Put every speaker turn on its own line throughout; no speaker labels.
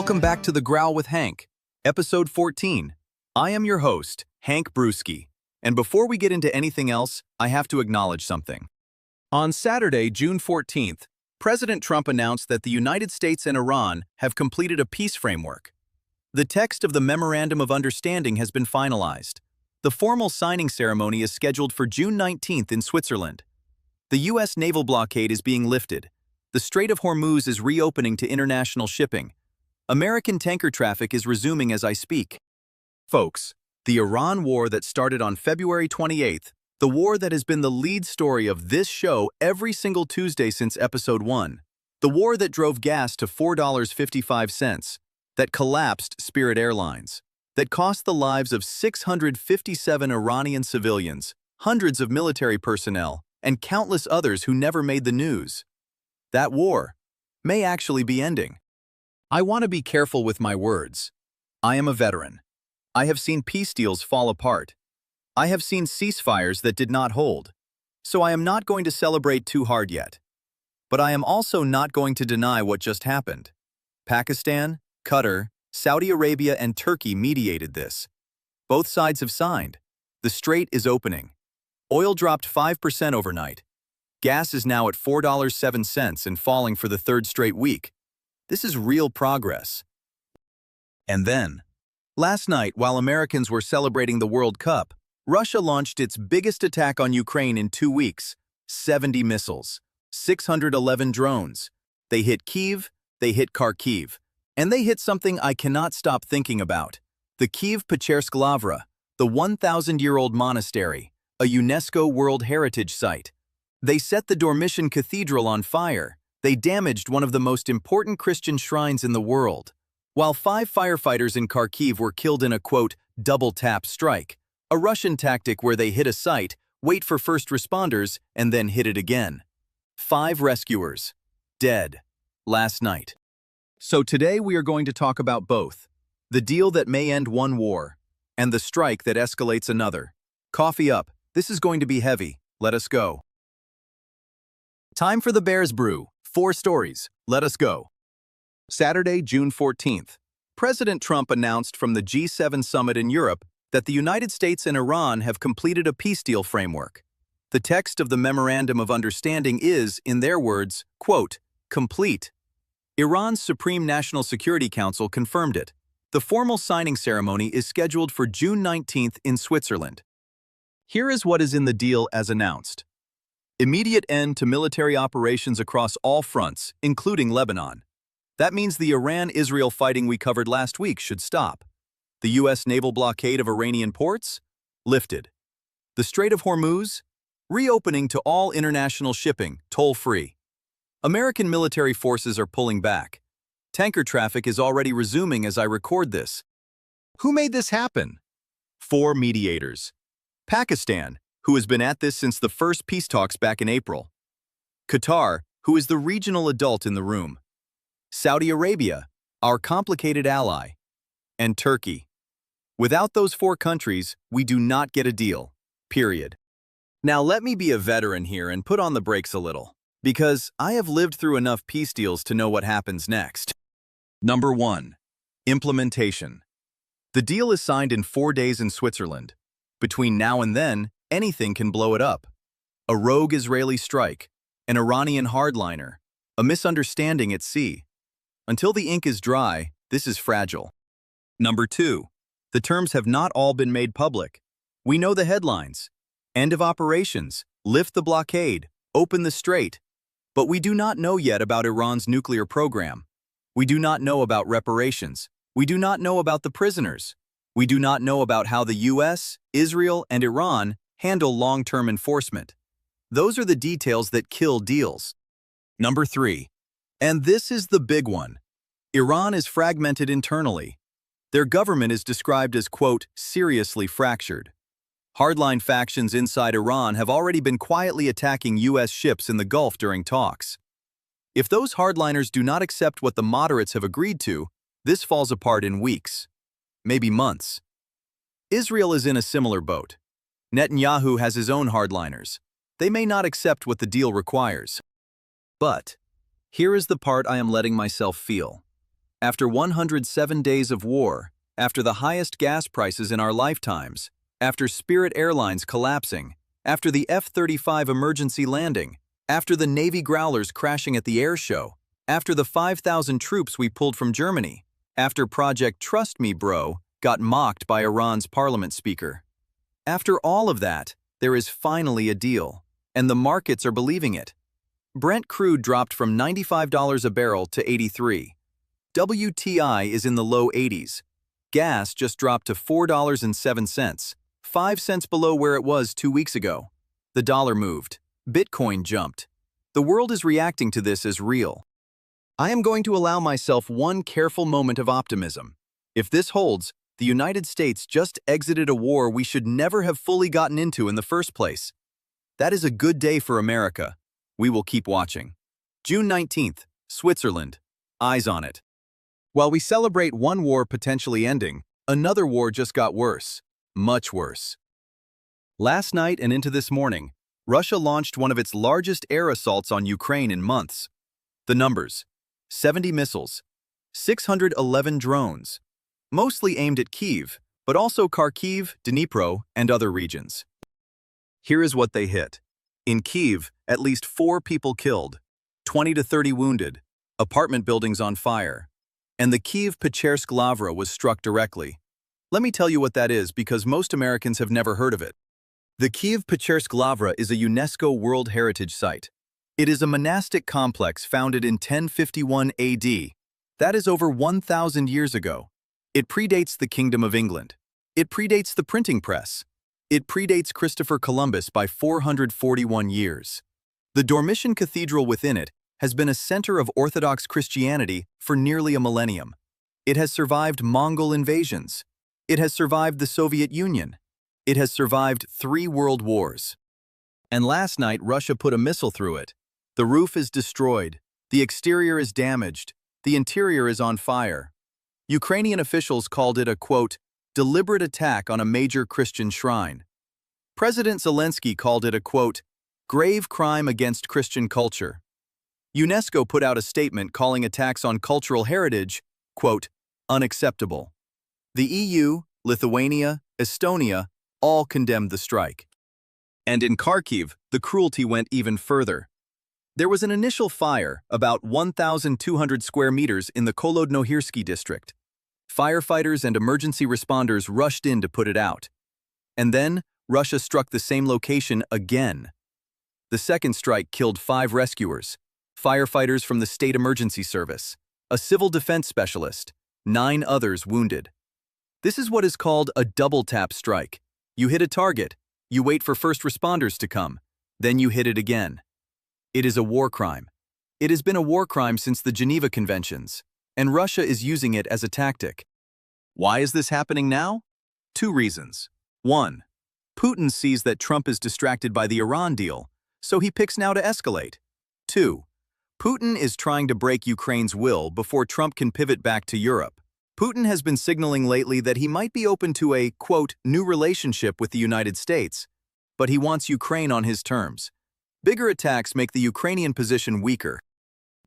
Welcome back to the Growl with Hank, episode 14. I am your host, Hank Brewski, and before we get into anything else, I have to acknowledge something. On Saturday, June 14th, President Trump announced that the United States and Iran have completed a peace framework. The text of the Memorandum of Understanding has been finalized. The formal signing ceremony is scheduled for June 19th in Switzerland. The U.S. naval blockade is being lifted. The Strait of Hormuz is reopening to international shipping. American tanker traffic is resuming as I speak. Folks, the Iran war that started on February 28th, the war that has been the lead story of this show every single Tuesday since episode 1, the war that drove gas to $4.55, that collapsed Spirit Airlines, that cost the lives of 657 Iranian civilians, hundreds of military personnel, and countless others who never made the news. That war may actually be ending. I want to be careful with my words. I am a veteran. I have seen peace deals fall apart. I have seen ceasefires that did not hold. So I am not going to celebrate too hard yet. But I am also not going to deny what just happened. Pakistan, Qatar, Saudi Arabia, and Turkey mediated this. Both sides have signed. The strait is opening. Oil dropped 5% overnight. Gas is now at $4.07 and falling for the third straight week. This is real progress. And then, last night, while Americans were celebrating the World Cup, Russia launched its biggest attack on Ukraine in 2 weeks. 70 missiles, 611 drones. They hit Kyiv, they hit Kharkiv, and they hit something I cannot stop thinking about. The Kyiv Pechersk Lavra, the 1,000-year-old monastery, a UNESCO World Heritage Site. They set the Dormition Cathedral on fire. They damaged one of the most important Christian shrines in the world. While 5 firefighters in Kharkiv were killed in a, quote, double-tap strike, a Russian tactic where they hit a site, wait for first responders, and then hit it again. 5 rescuers dead last night. So today we are going to talk about both. The deal that may end one war, and the strike that escalates another. Coffee up. This is going to be heavy. Let us go. Time for the Bears Brew. 4 stories. Let us go. Saturday, June 14th. President Trump announced from the G7 summit in Europe that the United States and Iran have completed a peace deal framework. The text of the Memorandum of Understanding is, in their words, quote, complete. Iran's Supreme National Security Council confirmed it. The formal signing ceremony is scheduled for June 19th in Switzerland. Here is what is in the deal as announced. Immediate end to military operations across all fronts, including Lebanon. That means the Iran-Israel fighting we covered last week should stop. The U.S. naval blockade of Iranian ports? Lifted. The Strait of Hormuz? Reopening to all international shipping, toll-free. American military forces are pulling back. Tanker traffic is already resuming as I record this. Who made this happen? 4 mediators. Pakistan, who has been at this since the first peace talks back in April. Qatar, who is the regional adult in the room. Saudi Arabia, our complicated ally. And Turkey. Without those 4 countries, we do not get a deal. Period. Now let me be a veteran here and put on the brakes a little, because I have lived through enough peace deals to know what happens next. Number 1. Implementation. The deal is signed in 4 days in Switzerland. Between now and then, anything can blow it up. A rogue Israeli strike, an Iranian hardliner, a misunderstanding at sea. Until the ink is dry, this is fragile. Number 2. The terms have not all been made public. We know the headlines. End of operations, lift the blockade, open the strait. But we do not know yet about Iran's nuclear program. We do not know about reparations. We do not know about the prisoners. We do not know about how the U.S., Israel, and Iran handle long-term enforcement. Those are the details that kill deals. Number 3. And this is the big one. Iran is fragmented internally. Their government is described as, quote, seriously fractured. Hardline factions inside Iran have already been quietly attacking U.S. ships in the Gulf during talks. If those hardliners do not accept what the moderates have agreed to, this falls apart in weeks, maybe months. Israel is in a similar boat. Netanyahu has his own hardliners. They may not accept what the deal requires. But here is the part I am letting myself feel. After 107 days of war, after the highest gas prices in our lifetimes, after Spirit Airlines collapsing, after the F-35 emergency landing, after the Navy Growlers crashing at the air show, after the 5,000 troops we pulled from Germany, after Project Trust Me Bro got mocked by Iran's parliament speaker. After all of that, there is finally a deal, and the markets are believing it. Brent crude dropped from $95 a barrel to $83. WTI is in the low 80s. Gas just dropped to $4.07, 5 cents below where it was 2 weeks ago. The dollar moved. Bitcoin jumped. The world is reacting to this as real. I am going to allow myself one careful moment of optimism. If this holds, the United States just exited a war we should never have fully gotten into in the first place. That is a good day for America. We will keep watching. June 19th, Switzerland. Eyes on it. While we celebrate one war potentially ending, another war just got worse. Much worse. Last night and into this morning, Russia launched one of its largest air assaults on Ukraine in months. The numbers: 70 missiles, 611 drones, mostly aimed at Kyiv, but also Kharkiv, Dnipro, and other regions. Here is what they hit. In Kyiv, at least 4 people killed, 20 to 30 wounded, apartment buildings on fire, and the Kyiv Pechersk Lavra was struck directly. Let me tell you what that is because most Americans have never heard of it. The Kyiv Pechersk Lavra is a UNESCO World Heritage Site. It is a monastic complex founded in 1051 AD. That is over 1,000 years ago. It predates the Kingdom of England. It predates the printing press. It predates Christopher Columbus by 441 years. The Dormition Cathedral within it has been a center of Orthodox Christianity for nearly a millennium. It has survived Mongol invasions. It has survived the Soviet Union. It has survived 3 world wars. And last night, Russia put a missile through it. The roof is destroyed. The exterior is damaged. The interior is on fire. Ukrainian officials called it a, quote, deliberate attack on a major Christian shrine. President Zelensky called it a, quote, grave crime against Christian culture. UNESCO put out a statement calling attacks on cultural heritage, quote, unacceptable. The EU, Lithuania, Estonia all condemned the strike. And in Kharkiv, the cruelty went even further. There was an initial fire, about 1,200 square meters in the Kolodnohirsky district. Firefighters and emergency responders rushed in to put it out. And then, Russia struck the same location again. The second strike killed 5 rescuers, firefighters from the State Emergency Service, a civil defense specialist, 9 others wounded. This is what is called a double-tap strike. You hit a target, you wait for first responders to come, then you hit it again. It is a war crime. It has been a war crime since the Geneva Conventions, and Russia is using it as a tactic. Why is this happening now? 2 reasons. 1. Putin sees that Trump is distracted by the Iran deal, so he picks now to escalate. 2. Putin is trying to break Ukraine's will before Trump can pivot back to Europe. Putin has been signaling lately that he might be open to a, quote, new relationship with the United States, but he wants Ukraine on his terms. Bigger attacks make the Ukrainian position weaker.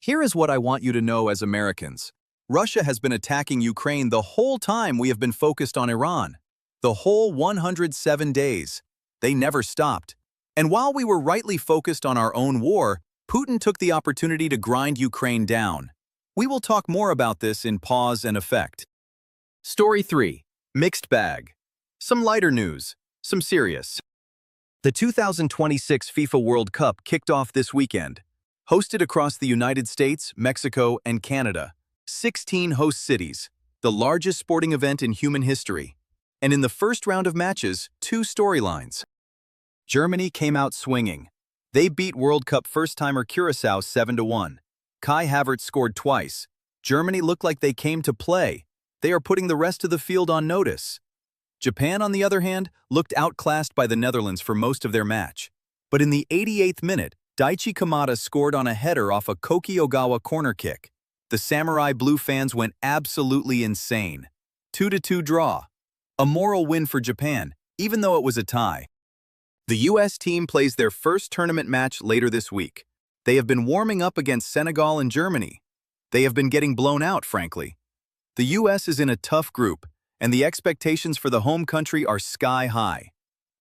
Here is what I want you to know as Americans. Russia has been attacking Ukraine the whole time we have been focused on Iran. The whole 107 days. They never stopped. And while we were rightly focused on our own war, Putin took the opportunity to grind Ukraine down. We will talk more about this in Pause and Effect. Story 3. Mixed bag. Some lighter news, some serious. The 2026 FIFA World Cup kicked off this weekend. Hosted across the United States, Mexico, and Canada. 16 host cities, the largest sporting event in human history. And in the first round of matches, 2 storylines. Germany came out swinging. They beat World Cup first-timer Curaçao 7-1. Kai Havertz scored twice. Germany looked like they came to play. They are putting the rest of the field on notice. Japan, on the other hand, looked outclassed by the Netherlands for most of their match. But in the 88th minute, Daichi Kamada scored on a header off a Koki Ogawa corner kick. The Samurai Blue fans went absolutely insane. 2-2 draw. A moral win for Japan, even though it was a tie. The U.S. team plays their first tournament match later this week. They have been warming up against Senegal and Germany. They have been getting blown out, frankly. The US is in a tough group, and the expectations for the home country are sky high.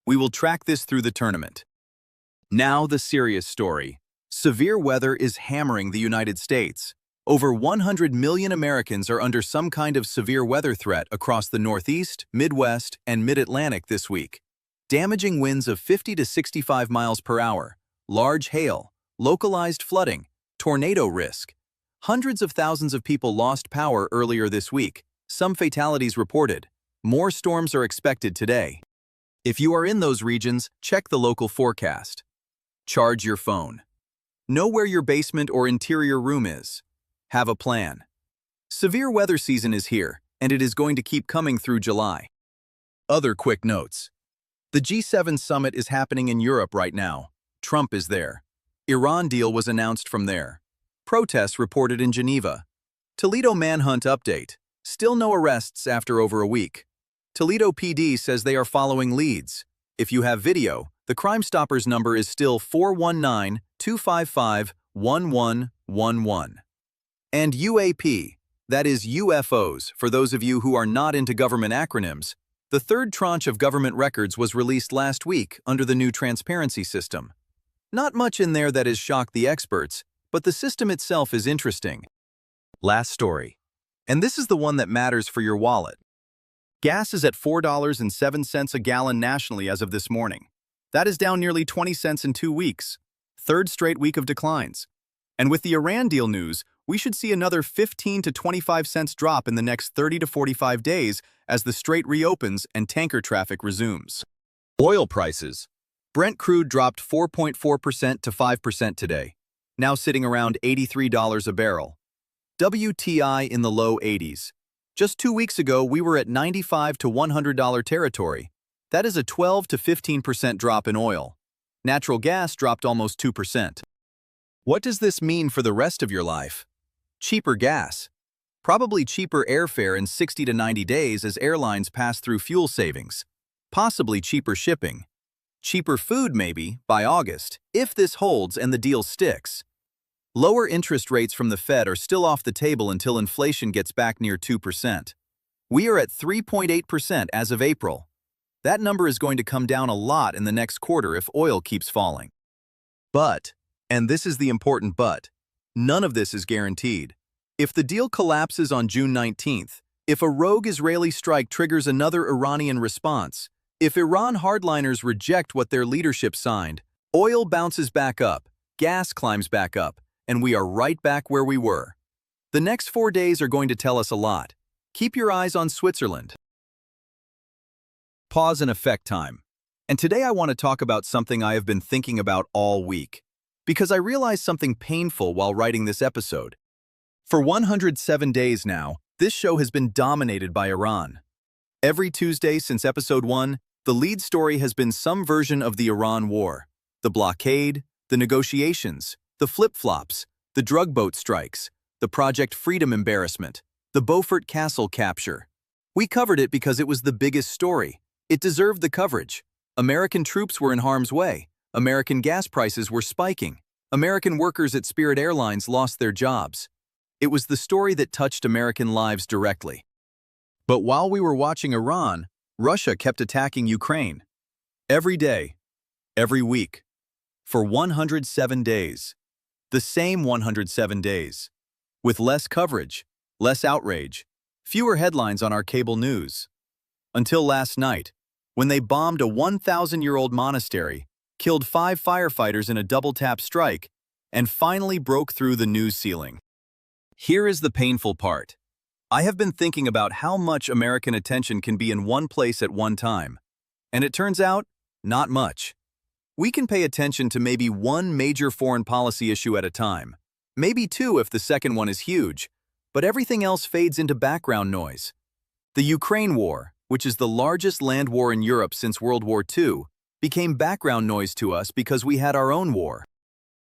We will track this through the tournament. Now the serious story. Severe weather is hammering the United States. Over 100 million Americans are under some kind of severe weather threat across the Northeast, Midwest, and Mid-Atlantic this week. Damaging winds of 50 to 65 miles per hour, large hail, localized flooding, tornado risk. Hundreds of thousands of people lost power earlier this week, some fatalities reported. More storms are expected today. If you are in those regions, check the local forecast. Charge your phone. Know where your basement or interior room is. Have a plan. Severe weather season is here, and it is going to keep coming through July. Other quick notes. The G7 summit is happening in Europe right now. Trump is there. Iran deal was announced from there. Protests reported in Geneva. Toledo manhunt update. Still no arrests after over a week. Toledo PD says they are following leads. If you have video, the Crime Stoppers number is still 419-255-1111. And UAP, that is UFOs, for those of you who are not into government acronyms. The third tranche of government records was released last week under the new transparency system. Not much in there that has shocked the experts, but the system itself is interesting. Last story. And this is the one that matters for your wallet. Gas is at $4.07 a gallon nationally as of this morning. That is down nearly 20 cents in 2 weeks. Third straight week of declines. And with the Iran deal news, we should see another 15 to 25 cents drop in the next 30 to 45 days as the strait reopens and tanker traffic resumes. Oil prices. Brent crude dropped 4.4% to 5% today, now sitting around $83 a barrel. WTI in the low 80s. Just 2 weeks ago, we were at $95 to $100 territory. That is a 12 to 15% drop in oil. Natural gas dropped almost 2%. What does this mean for the rest of your life? Cheaper gas. Probably cheaper airfare in 60 to 90 days as airlines pass through fuel savings. Possibly cheaper shipping. Cheaper food maybe by August, if this holds and the deal sticks. Lower interest rates from the Fed are still off the table until inflation gets back near 2%. We are at 3.8% as of April. That number is going to come down a lot in the next quarter if oil keeps falling. But, and this is the important but, none of this is guaranteed. If the deal collapses on June 19th, if a rogue Israeli strike triggers another Iranian response, if Iran hardliners reject what their leadership signed, oil bounces back up, gas climbs back up, and we are right back where we were. The next 4 days are going to tell us a lot. Keep your eyes on Switzerland. Pause and effect time. And today I want to talk about something I have been thinking about all week, because I realized something painful while writing this episode. For 107 days now, this show has been dominated by Iran. Every Tuesday since episode 1, the lead story has been some version of the Iran war. The blockade, the negotiations, the flip-flops, the drug boat strikes, the Project Freedom embarrassment, the Beaufort Castle capture. We covered it because it was the biggest story. It deserved the coverage. American troops were in harm's way. American gas prices were spiking. American workers at Spirit Airlines lost their jobs. It was the story that touched American lives directly. But while we were watching Iran, Russia kept attacking Ukraine. Every day, every week, for 107 days. The same 107 days. With less coverage, less outrage, fewer headlines on our cable news. Until last night, when they bombed a 1,000-year-old monastery, killed 5 firefighters in a double-tap strike, and finally broke through the news ceiling. Here is the painful part. I have been thinking about how much American attention can be in one place at one time. And it turns out, not much. We can pay attention to maybe one major foreign policy issue at a time. Maybe 2 if the second one is huge. But everything else fades into background noise. The Ukraine war, which is the largest land war in Europe since World War II, became background noise to us because we had our own war.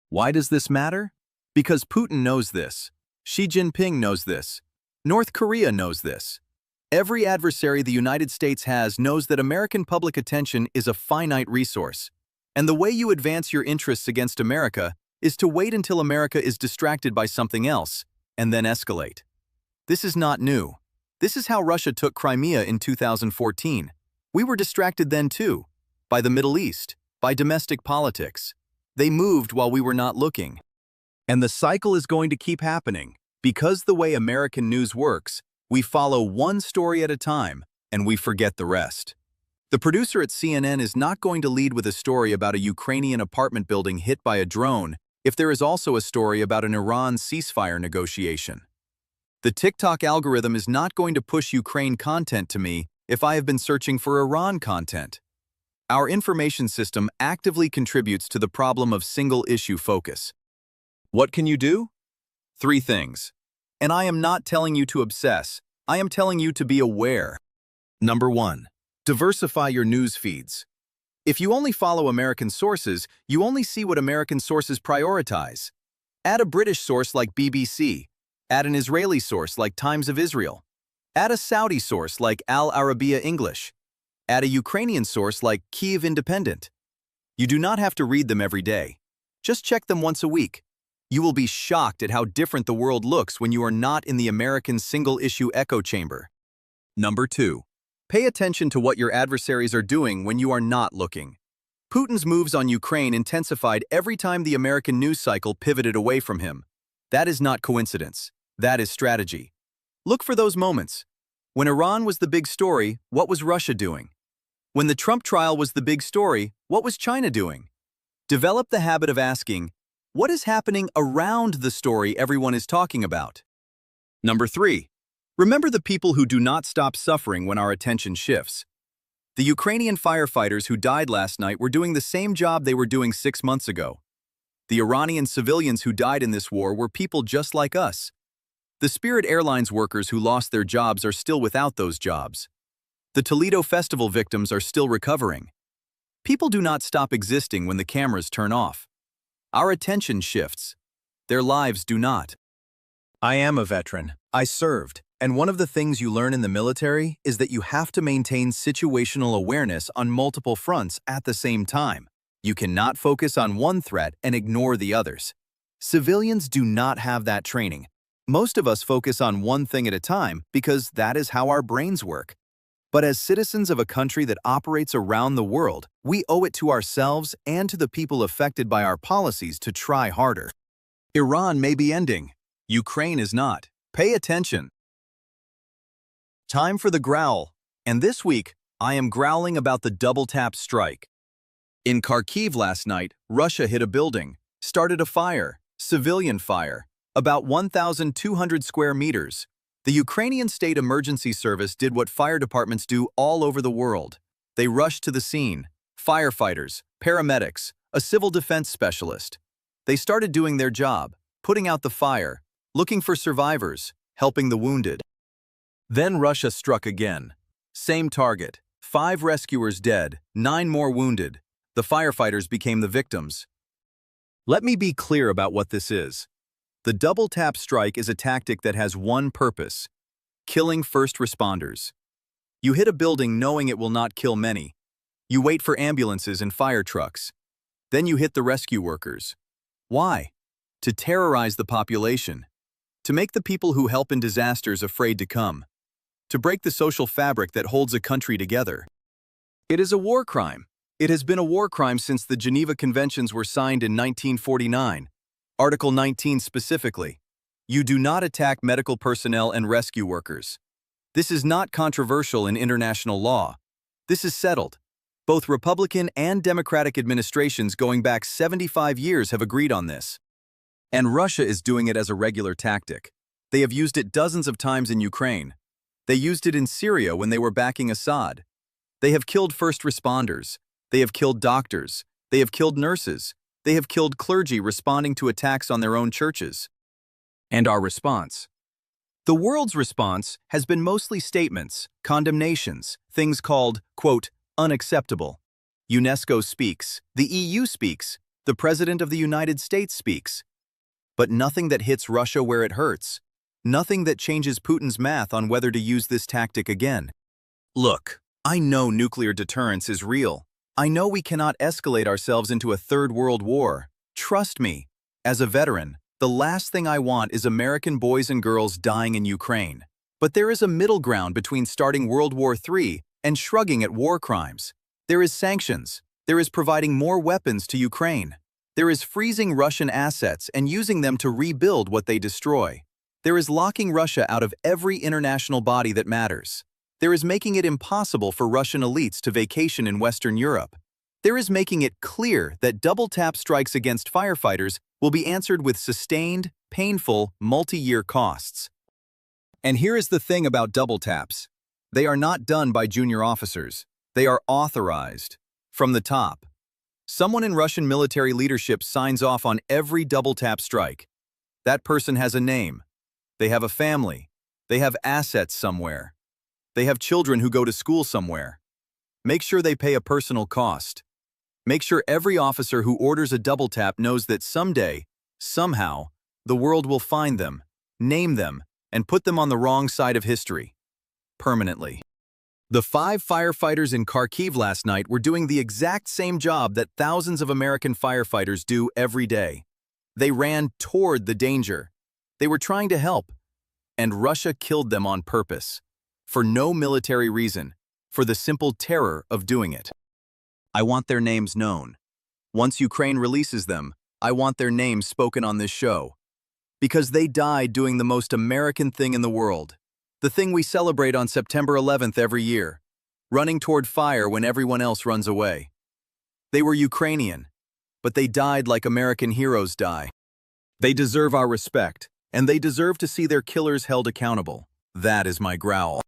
Why does this matter? Because Putin knows this. Xi Jinping knows this. North Korea knows this. Every adversary the United States has knows that American public attention is a finite resource. And the way you advance your interests against America is to wait until America is distracted by something else, and then escalate. This is not new. This is how Russia took Crimea in 2014. We were distracted then too, by the Middle East, by domestic politics. They moved while we were not looking. And the cycle is going to keep happening. Because the way American news works, we follow one story at a time, and we forget the rest. The producer at CNN is not going to lead with a story about a Ukrainian apartment building hit by a drone if there is also a story about an Iran ceasefire negotiation. The TikTok algorithm is not going to push Ukraine content to me if I have been searching for Iran content. Our information system actively contributes to the problem of single-issue focus. What can you do? 3 things. And I am not telling you to obsess. I am telling you to be aware. Number 1. Diversify your news feeds. If you only follow American sources, you only see what American sources prioritize. Add a British source like BBC. Add an Israeli source like Times of Israel. Add a Saudi source like Al Arabiya English. Add a Ukrainian source like Kyiv Independent. You do not have to read them every day. Just check them once a week. You will be shocked at how different the world looks when you are not in the American single-issue echo chamber. Number 2. Pay attention to what your adversaries are doing when you are not looking. Putin's moves on Ukraine intensified every time the American news cycle pivoted away from him. That is not coincidence. That is strategy. Look for those moments. When Iran was the big story, what was Russia doing? When the Trump trial was the big story, what was China doing? Develop the habit of asking, what is happening around the story everyone is talking about? Number 3. Remember the people who do not stop suffering when our attention shifts. The Ukrainian firefighters who died last night were doing the same job they were doing 6 months ago. The Iranian civilians who died in this war were people just like us. The Spirit Airlines workers who lost their jobs are still without those jobs. The Toledo Festival victims are still recovering. People do not stop existing when the cameras turn off. Our attention shifts. Their lives do not. I am a veteran. I served. And one of the things you learn in the military is that you have to maintain situational awareness on multiple fronts at the same time. You cannot focus on one threat and ignore the others. Civilians do not have that training. Most of us focus on one thing at a time because that is how our brains work. But as citizens of a country that operates around the world, we owe it to ourselves and to the people affected by our policies to try harder. Iran may be ending. Ukraine is not. Pay attention. Time for the growl. And this week, I am growling about the double-tap strike. In Kharkiv last night, Russia hit a building, started a fire, civilian fire, about 1,200 square meters. The Ukrainian State Emergency Service did what fire departments do all over the world. They rushed to the scene. Firefighters, paramedics, a civil defense specialist. They started doing their job, putting out the fire, looking for survivors, helping the wounded. Then Russia struck again. Same target. 5 rescuers dead, 9 more wounded. The firefighters became the victims. Let me be clear about what this is. The double-tap strike is a tactic that has one purpose: killing first responders. You hit a building knowing it will not kill many. You wait for ambulances and fire trucks. Then you hit the rescue workers. Why? To terrorize the population. To make the people who help in disasters afraid to come. To break the social fabric that holds a country together. It is a war crime. It has been a war crime since the Geneva Conventions were signed in 1949. Article 19 specifically. You do not attack medical personnel and rescue workers. This is not controversial in international law. This is settled. Both Republican and Democratic administrations going back 75 years have agreed on this. And Russia is doing it as a regular tactic. They have used it dozens of times in Ukraine. They used it in Syria when they were backing Assad. They have killed first responders. They have killed doctors. They have killed nurses. They have killed clergy responding to attacks on their own churches. And our response? The world's response has been mostly statements, condemnations, things called, quote, unacceptable. UNESCO speaks, the EU speaks, the President of the United States speaks. But nothing that hits Russia where it hurts. Nothing that changes Putin's math on whether to use this tactic again. Look, I know nuclear deterrence is real. I know we cannot escalate ourselves into a third world war. Trust me. As a veteran, the last thing I want is American boys and girls dying in Ukraine. But there is a middle ground between starting World War III and shrugging at war crimes. There is sanctions. There is providing more weapons to Ukraine. There is freezing Russian assets and using them to rebuild what they destroy. There is locking Russia out of every international body that matters. There is making it impossible for Russian elites to vacation in Western Europe. There is making it clear that double-tap strikes against firefighters will be answered with sustained, painful, multi-year costs. And here is the thing about double-taps. They are not done by junior officers. They are authorized from the top. Someone in Russian military leadership signs off on every double-tap strike. That person has a name. They have a family. They have assets somewhere. They have children who go to school somewhere. Make sure they pay a personal cost. Make sure every officer who orders a double tap knows that someday, somehow, the world will find them, name them, and put them on the wrong side of history. Permanently. The 5 firefighters in Kharkiv last night were doing the exact same job that thousands of American firefighters do every day. They ran toward the danger. They were trying to help. And Russia killed them on purpose. For no military reason. For the simple terror of doing it. I want their names known. Once Ukraine releases them, I want their names spoken on this show. Because they died doing the most American thing in the world. The thing we celebrate on September 11th every year. Running toward fire when everyone else runs away. They were Ukrainian, but they died like American heroes die. They deserve our respect, and they deserve to see their killers held accountable. That is my growl.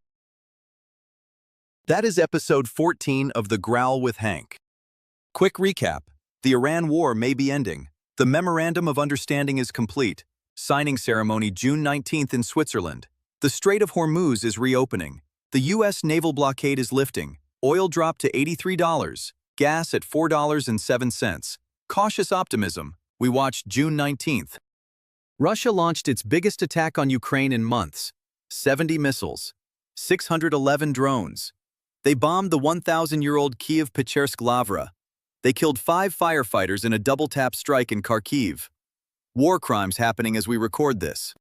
That is episode 14 of the Growl with Hank. Quick recap. The Iran war may be ending. The Memorandum of Understanding is complete. Signing ceremony June 19th in Switzerland. The Strait of Hormuz is reopening. The U.S. naval blockade is lifting. Oil dropped to $83. Gas at $4.07. Cautious optimism. We watched June 19th. Russia launched its biggest attack on Ukraine in months. 70 missiles. 611 drones. They bombed the 1,000-year-old Kyiv Pechersk Lavra. They killed 5 firefighters in a double-tap strike in Kharkiv. War crimes happening as we record this.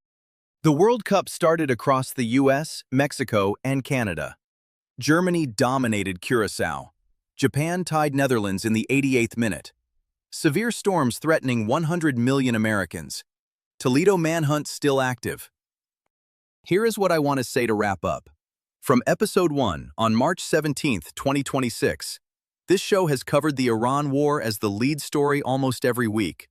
The World Cup started across the US, Mexico, and Canada. Germany dominated Curaçao. Japan tied Netherlands in the 88th minute. Severe storms threatening 100 million Americans. Toledo manhunt still active. Here is what I want to say to wrap up. From Episode 1 on March 17, 2026, this show has covered the Iran war as the lead story almost every week.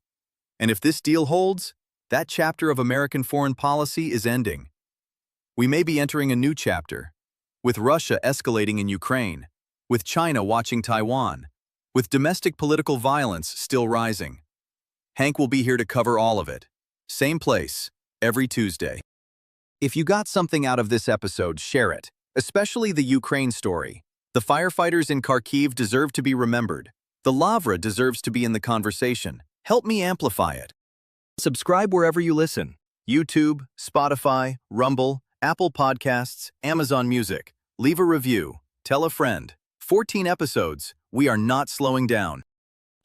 And if this deal holds, that chapter of American foreign policy is ending. We may be entering a new chapter, with Russia escalating in Ukraine, with China watching Taiwan, with domestic political violence still rising. Hank will be here to cover all of it. Same place, every Tuesday. If you got something out of this episode, share it. Especially the Ukraine story. The firefighters in Kharkiv deserve to be remembered. The Lavra deserves to be in the conversation. Help me amplify it. Subscribe wherever you listen. YouTube, Spotify, Rumble, Apple Podcasts, Amazon Music. Leave a review. Tell a friend. 14 episodes. We are not slowing down.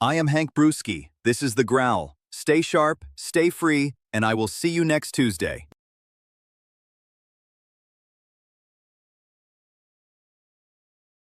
I am Hank Brewski. This is The Growl. Stay sharp, stay free, and I will see you next Tuesday.